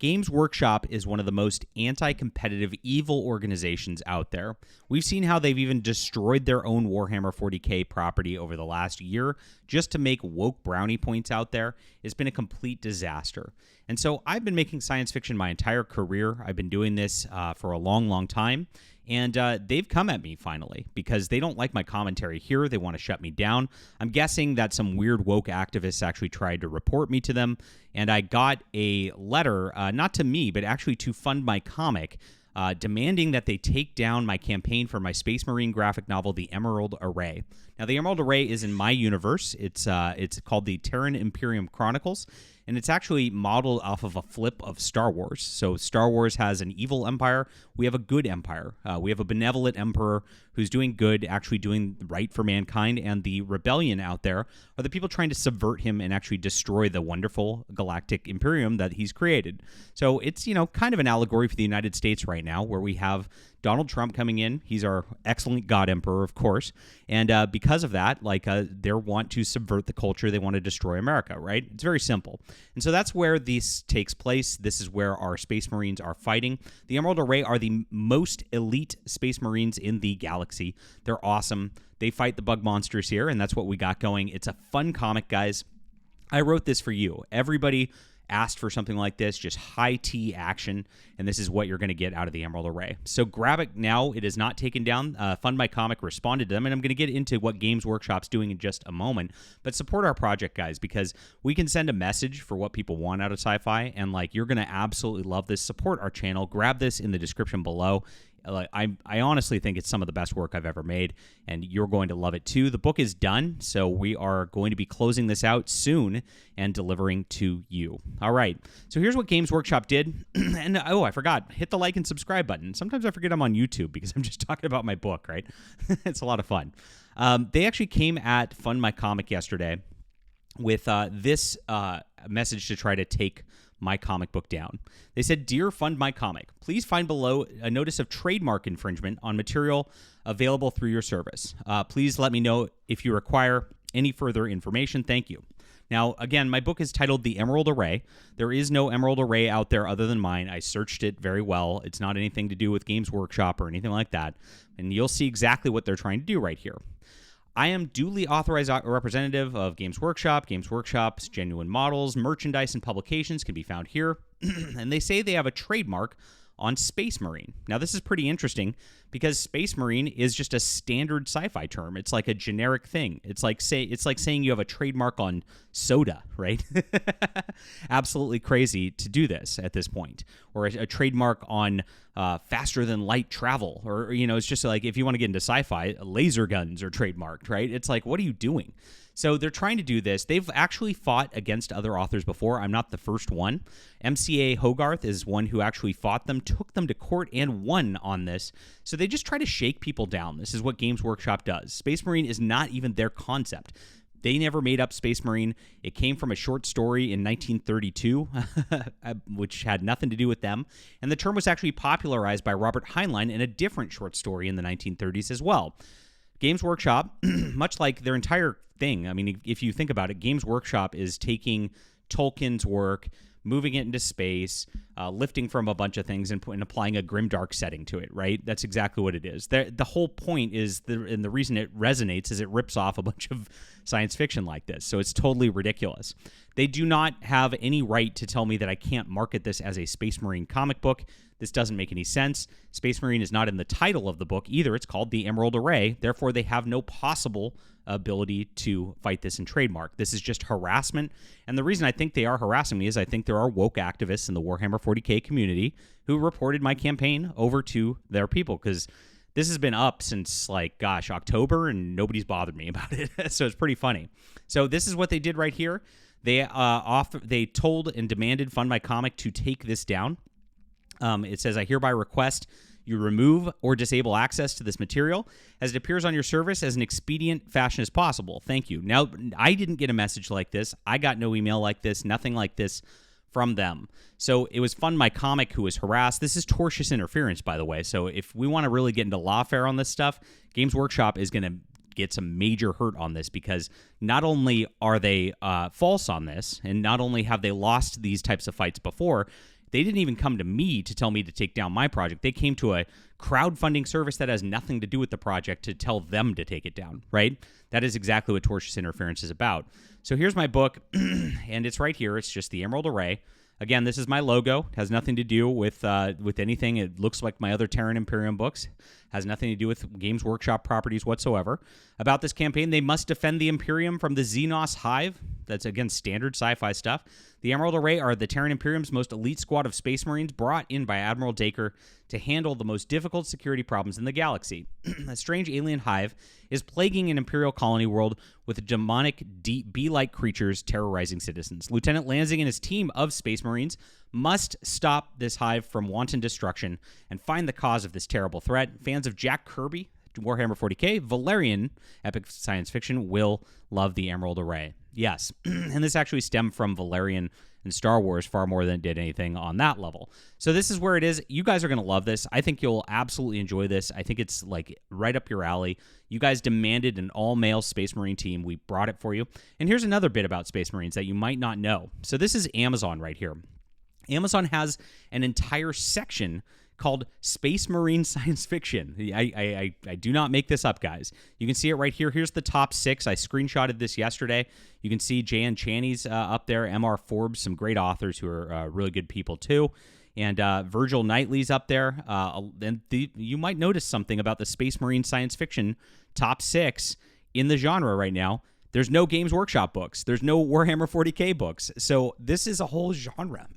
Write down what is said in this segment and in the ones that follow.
Games Workshop is one of the most anti-competitive, evil organizations out there. We've seen how they've even destroyed their own Warhammer 40k property over the last year just to make woke brownie points out there. It's been a complete disaster. And so I've been making science fiction my entire career. I've been doing this for a long, long time. And they've come at me finally because they don't like my commentary here. They want to shut me down. I'm guessing that some weird woke activists actually tried to report me to them. And I got a letter, not to me, but actually to Fund My Comic, demanding that they take down my campaign for my Space Marine graphic novel, The Emerald Array. Now, The Emerald Array is in my universe. It's called the Terran Imperium Chronicles. And it's actually modeled off of a flip of Star Wars. So Star Wars has an evil empire. We have a good empire. We have a benevolent emperor who's doing good, actually doing right for mankind. And the rebellion out there are the people trying to subvert him and actually destroy the wonderful galactic imperium that he's created. So it's, kind of an allegory for the United States right now, where we have Donald Trump coming in. He's our excellent God Emperor, of course. And because of that, they want to subvert the culture. They want to destroy America, right? It's very simple. And so that's where this takes place. This is where our Space Marines are fighting. The Emerald Array are the most elite Space Marines in the galaxy. They're awesome. They fight the bug monsters here, and that's what we got going. It's a fun comic, guys. I wrote this for you. Everybody asked for something like this, just high T action, and this is what you're going to get out of the Emerald Array. So grab it now. It is not taken down. Fund My Comic responded to them, and I'm going to get into what Games Workshop's doing in just a moment. But support our project, guys, because we can send a message for what people want out of sci-fi, and you're going to absolutely love this. Support our channel. Grab this in the description below. I honestly think it's some of the best work I've ever made, and you're going to love it too. The book is done, so we are going to be closing this out soon and delivering to you. All right, so here's what Games Workshop did. And I forgot, hit the like and subscribe button. Sometimes I forget I'm on YouTube because I'm just talking about my book, right? It's a lot of fun. They actually came at Fund My Comic yesterday with this message to try to take my comic book down. They said, "Dear Fund My Comic, please find below a notice of trademark infringement on material available through your service. Please let me know if you require any further information. Thank you." Now, again, my book is titled The Emerald Array. There is no Emerald Array out there other than mine. I searched it very well. It's not anything to do with Games Workshop or anything like that. And you'll see exactly what they're trying to do right here. I am duly authorized representative of Games Workshop. Games Workshop's genuine models, merchandise, and publications can be found here. And they say they have a trademark on Space Marine. Now, this is pretty interesting because Space Marine is just a standard sci-fi term. It's like a generic thing. It's like saying you have a trademark on soda, right? Absolutely crazy to do this at this point. Or a trademark on faster than light travel. Or, it's just like if you want to get into sci-fi, laser guns are trademarked, right? It's like, what are you doing? So they're trying to do this. They've actually fought against other authors before. I'm not the first one. MCA Hogarth is one who actually fought them, took them to court, and won on this. So they just try to shake people down. This is what Games Workshop does. Space Marine is not even their concept. They never made up Space Marine. It came from a short story in 1932, which had nothing to do with them. And the term was actually popularized by Robert Heinlein in a different short story in the 1930s as well. Games Workshop, much like their entire thing, I mean, if you think about it, Games Workshop is taking Tolkien's work, moving it into space, lifting from a bunch of things, and applying a grimdark setting to it, right? That's exactly what it is. The whole point is, and the reason it resonates is it rips off a bunch of science fiction like this, so it's totally ridiculous. They do not have any right to tell me that I can't market this as a Space Marine comic book. This doesn't make any sense. Space Marine is not in the title of the book either. It's called The Emerald Array. Therefore, they have no possible ability to fight this in trademark. This is just harassment. And the reason I think they are harassing me is I think there are woke activists in the Warhammer 40k community who reported my campaign over to their people, because this has been up since, October, and nobody's bothered me about it. So it's pretty funny. So this is what they did right here. They told and demanded Fund My Comic to take this down. It says, "I hereby request you remove or disable access to this material as it appears on your service as an expedient fashion as possible. Thank you." Now, I didn't get a message like this. I got no email like this, nothing like this from them. So it was Fund My Comic who was harassed. This is tortious interference, by the way. So if we want to really get into lawfare on this stuff, Games Workshop is going to get some major hurt on this, because not only are they false on this, and not only have they lost these types of fights before, they didn't even come to me to tell me to take down my project. They came to a crowdfunding service that has nothing to do with the project to tell them to take it down, right? That is exactly what tortious interference is about. So here's my book, and it's right here. It's just the Emerald Array. Again, this is my logo. It has nothing to do with anything. It looks like my other Terran Imperium books. Has nothing to do with Games Workshop properties whatsoever. About this campaign, they must defend the Imperium from the Xenos Hive. That's, again, standard sci-fi stuff. The Emerald Array are the Terran Imperium's most elite squad of Space Marines brought in by Admiral Dacre to handle the most difficult security problems in the galaxy. A strange alien hive is plaguing an Imperial colony world with demonic bee-like creatures terrorizing citizens. Lieutenant Lansing and his team of Space Marines must stop this hive from wanton destruction and find the cause of this terrible threat. Fans of Jack Kirby, Warhammer 40k, Valerian epic science fiction will love the Emerald Array. Yes, and this actually stemmed from Valerian and Star Wars far more than it did anything on that level. So this is where it is. You guys are going to love this. I think you'll absolutely enjoy this. I think it's like right up your alley. You guys demanded an all-male Space Marine team. We brought it for you. And here's another bit about Space Marines that you might not know. So this is Amazon right here. Amazon has an entire section called Space Marine Science Fiction. I do not make this up, guys. You can see it right here. Here's the top 6. I screenshotted this yesterday. You can see J.N. Chaney's up there, M.R. Forbes, some great authors who are really good people too. And Virgil Knightley's up there. And you might notice something about the Space Marine Science Fiction top 6 in the genre right now. There's no Games Workshop books. There's no Warhammer 40k books. So this is a whole genre,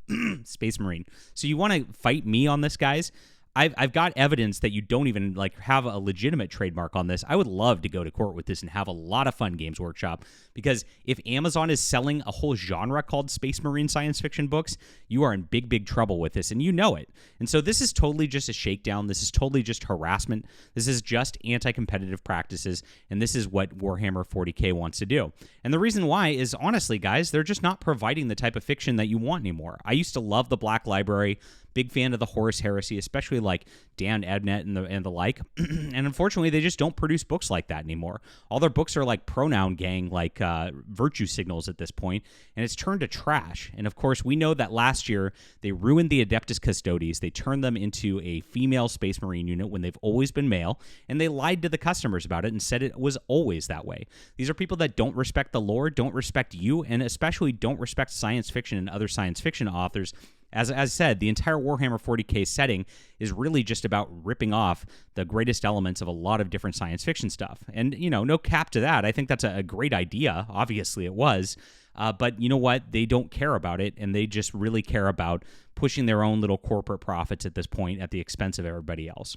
Space Marine. So you want to fight me on this, guys? I've got evidence that you don't even like have a legitimate trademark on this. I would love to go to court with this and have a lot of fun, Games Workshop, because if Amazon is selling a whole genre called Space Marine science fiction books, you are in big, big trouble with this, and you know it. And so this is totally just a shakedown. This is totally just harassment. This is just anti-competitive practices, and this is what Warhammer 40k wants to do. And the reason why is, honestly, guys, they're just not providing the type of fiction that you want anymore. I used to love the Black Library. Big fan of the Horus Heresy, especially like Dan Abnett and the like. And unfortunately, they just don't produce books like that anymore. All their books are like pronoun gang, like virtue signals at this point, and it's turned to trash. And of course, we know that last year they ruined the Adeptus Custodes. They turned them into a female Space Marine unit when they've always been male, and they lied to the customers about it and said it was always that way. These are people that don't respect the lore, don't respect you, and especially don't respect science fiction and other science fiction authors. As said, the entire Warhammer 40k setting is really just about ripping off the greatest elements of a lot of different science fiction stuff. And, you know, no cap to that. I think that's a great idea. Obviously, it was. But you know what? They don't care about it, and they just really care about pushing their own little corporate profits at this point at the expense of everybody else.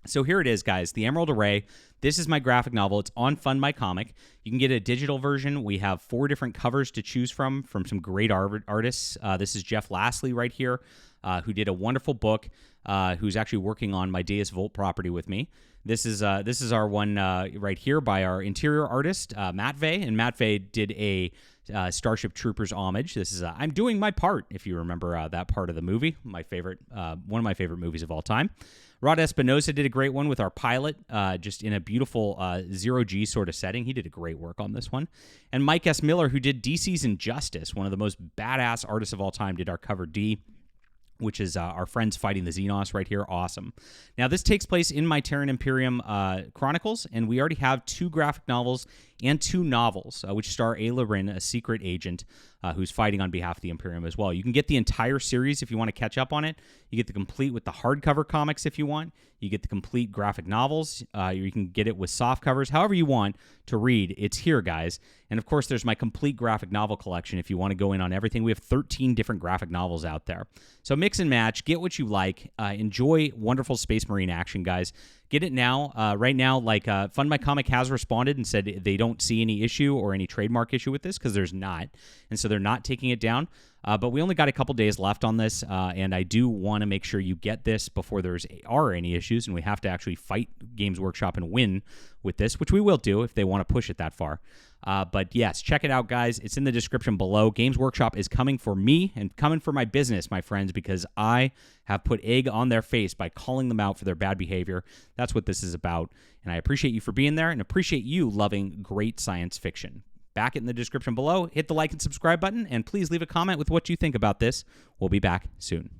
So here it is, guys, the Emerald Array. This is my graphic novel. It's on Fund My Comic. You can get a digital version. We have 4 different covers to choose from some great artists. This is Jeff Lastly right here, who did a wonderful book, who's actually working on my Deus Volt property with me. This is our one right here by our interior artist, Matt Vey, and Matt Vey did a Starship Troopers homage. This is I'm Doing My Part, if you remember that part of the movie. My favorite, one of my favorite movies of all time. Rod Espinosa did a great one with our pilot, just in a beautiful zero-G sort of setting. He did a great work on this one. And Mike S. Miller, who did DC's Injustice, one of the most badass artists of all time, did our cover D, which is our friends fighting the Xenos right here. Awesome. Now, this takes place in my Terran Imperium Chronicles, and we already have 2 graphic novels and 2 novels, which star Ayla Rin, a secret agent who's fighting on behalf of the Imperium as well. You can get the entire series if you want to catch up on it. You get the complete with the hardcover comics if you want. You get the complete graphic novels. You can get it with soft covers. However you want to read, it's here, guys. And, of course, there's my complete graphic novel collection if you want to go in on everything. We have 13 different graphic novels out there. So mix and match. Get what you like. Enjoy wonderful Space Marine action, guys. Get it now. Right now, like Fund My Comic has responded and said they don't see any issue or any trademark issue with this because there's not. And so they're not taking it down. But we only got a couple days left on this, and I do want to make sure you get this before are any issues, and we have to actually fight Games Workshop and win with this, which we will do if they want to push it that far. But yes, check it out, guys. It's in the description below. Games Workshop is coming for me and coming for my business, my friends, because I have put egg on their face by calling them out for their bad behavior. That's what this is about, and I appreciate you for being there and appreciate you loving great science fiction. Back in the description below. Hit the like and subscribe button, and please leave a comment with what you think about this. We'll be back soon.